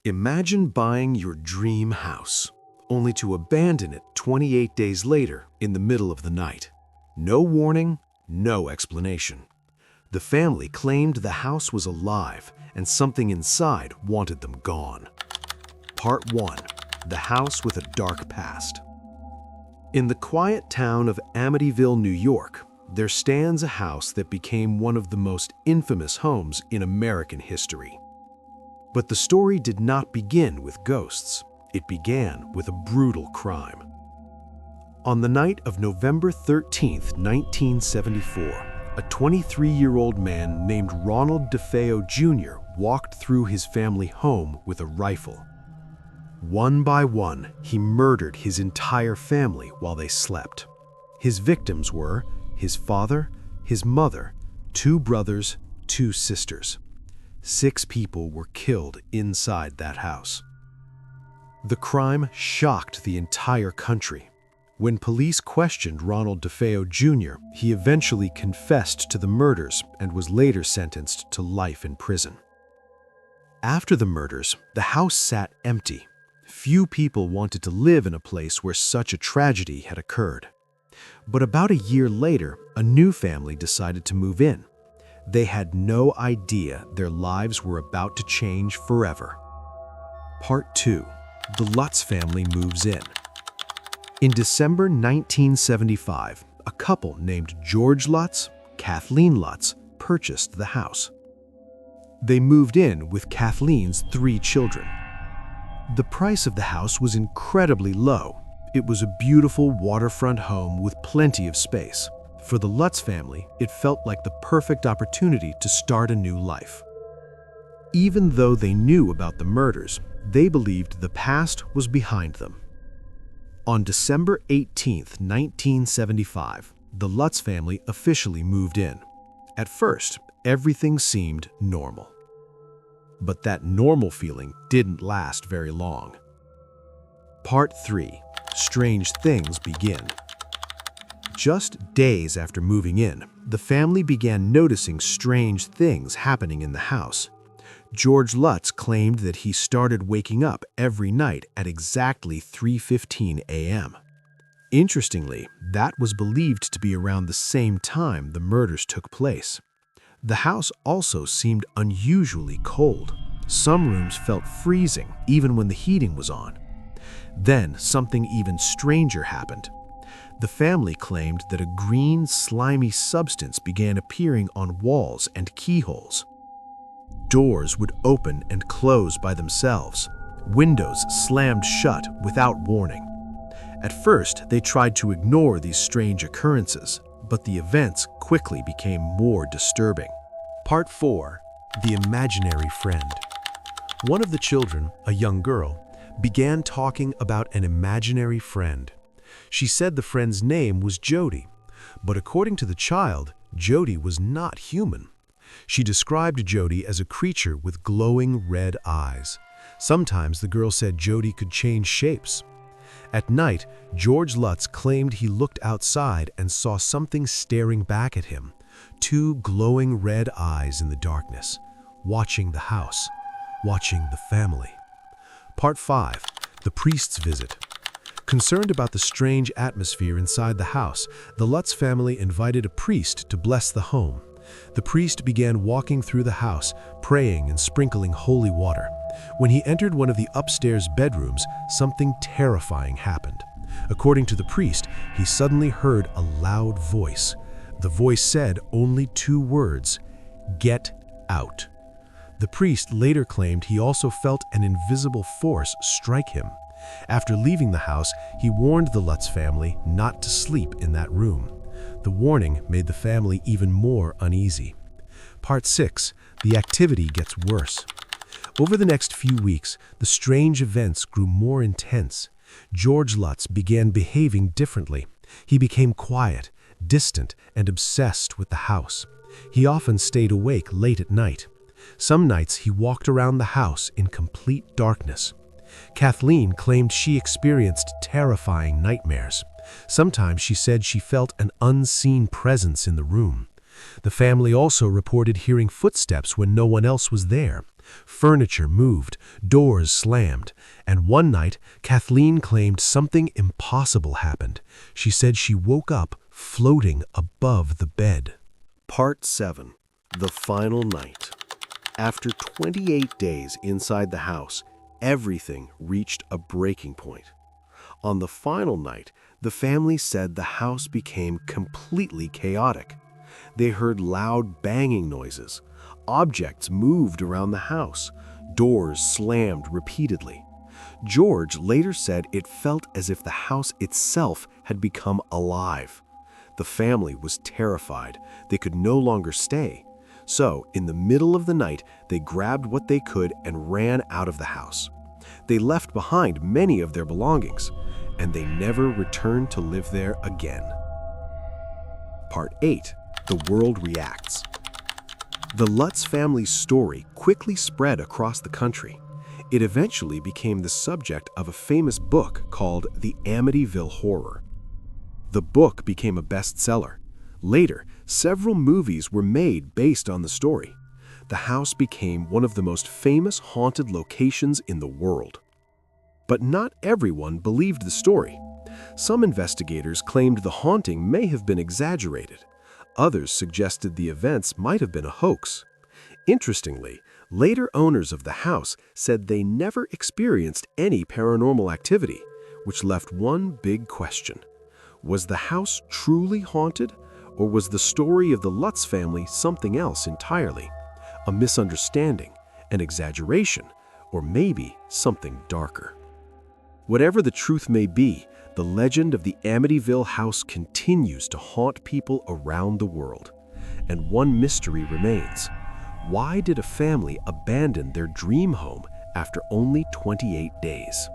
Imagine buying your dream house, only to abandon it 28 days later in the middle of the night. No warning, no explanation. The family claimed the house was alive and something inside wanted them gone. Part 1. The House with a Dark Past. In the quiet town of Amityville, New York, there stands a house that became one of the most infamous homes in American history. But the story did not begin with ghosts. It began with a brutal crime. On the night of November 13, 1974, a 23-year-old man named Ronald DeFeo Jr. walked through his family home with a rifle. One by one, he murdered his entire family while they slept. His victims were his father, his mother, 2 brothers, 2 sisters. 6 people were killed inside that house. The crime shocked the entire country. When police questioned Ronald DeFeo Jr., he eventually confessed to the murders and was later sentenced to life in prison. After the murders, the house sat empty. Few people wanted to live in a place where such a tragedy had occurred. But about a year later, a new family decided to move in. They had no idea their lives were about to change forever. Part 2. The Lutz family moves in. In December 1975, a couple named George Lutz, Kathleen Lutz, purchased the house. They moved in with Kathleen's 3 children. The price of the house was incredibly low. It was a beautiful waterfront home with plenty of space. For the Lutz family, it felt like the perfect opportunity to start a new life. Even though they knew about the murders, they believed the past was behind them. On December 18, 1975, the Lutz family officially moved in. At first, everything seemed normal. But that normal feeling didn't last very long. Part 3. Strange things begin. Just days after moving in, the family began noticing strange things happening in the house. George Lutz claimed that he started waking up every night at exactly 3:15 a.m. Interestingly, that was believed to be around the same time the murders took place. The house also seemed unusually cold. Some rooms felt freezing even when the heating was on. Then something even stranger happened. The family claimed that a green, slimy substance began appearing on walls and keyholes. Doors would open and close by themselves. Windows slammed shut without warning. At first, they tried to ignore these strange occurrences, but the events quickly became more disturbing. Part 4. The Imaginary Friend. One of the children, a young girl, began talking about an imaginary friend. She said the friend's name was Jody, but according to the child, Jody was not human. She described Jody as a creature with glowing red eyes. Sometimes the girl said Jody could change shapes. At night, George Lutz claimed he looked outside and saw something staring back at him, 2 glowing red eyes in the darkness, watching the house, watching the family. Part 5. The Priest's Visit. Concerned about the strange atmosphere inside the house, the Lutz family invited a priest to bless the home. The priest began walking through the house, praying and sprinkling holy water. When he entered one of the upstairs bedrooms, something terrifying happened. According to the priest, he suddenly heard a loud voice. The voice said only 2 words, "Get out." The priest later claimed he also felt an invisible force strike him. After leaving the house, he warned the Lutz family not to sleep in that room. The warning made the family even more uneasy. Part 6. The activity gets worse. Over the next few weeks, the strange events grew more intense. George Lutz began behaving differently. He became quiet, distant, and obsessed with the house. He often stayed awake late at night. Some nights he walked around the house in complete darkness. Kathleen claimed she experienced terrifying nightmares. Sometimes she said she felt an unseen presence in the room. The family also reported hearing footsteps when no one else was there. Furniture moved, doors slammed, and one night, Kathleen claimed something impossible happened. She said she woke up floating above the bed. Part 7. The Final Night. After 28 days inside the house, everything reached a breaking point. On the final night, the family said the house became completely chaotic. They heard loud banging noises. Objects moved around the house. Doors slammed repeatedly. George later said it felt as if the house itself had become alive. The family was terrified. They could no longer stay. So, in the middle of the night, they grabbed what they could and ran out of the house. They left behind many of their belongings, and they never returned to live there again. Part 8. The World Reacts. The Lutz family's story quickly spread across the country. It eventually became the subject of a famous book called The Amityville Horror. The book became a bestseller. Later, several movies were made based on the story. The house became one of the most famous haunted locations in the world. But not everyone believed the story. Some investigators claimed the haunting may have been exaggerated. Others suggested the events might have been a hoax. Interestingly, later owners of the house said they never experienced any paranormal activity, which left one big question. Was the house truly haunted, or was the story of the Lutz family something else entirely? A misunderstanding, an exaggeration, or maybe something darker? Whatever the truth may be, the legend of the Amityville house continues to haunt people around the world. And one mystery remains. Why did a family abandon their dream home after only 28 days?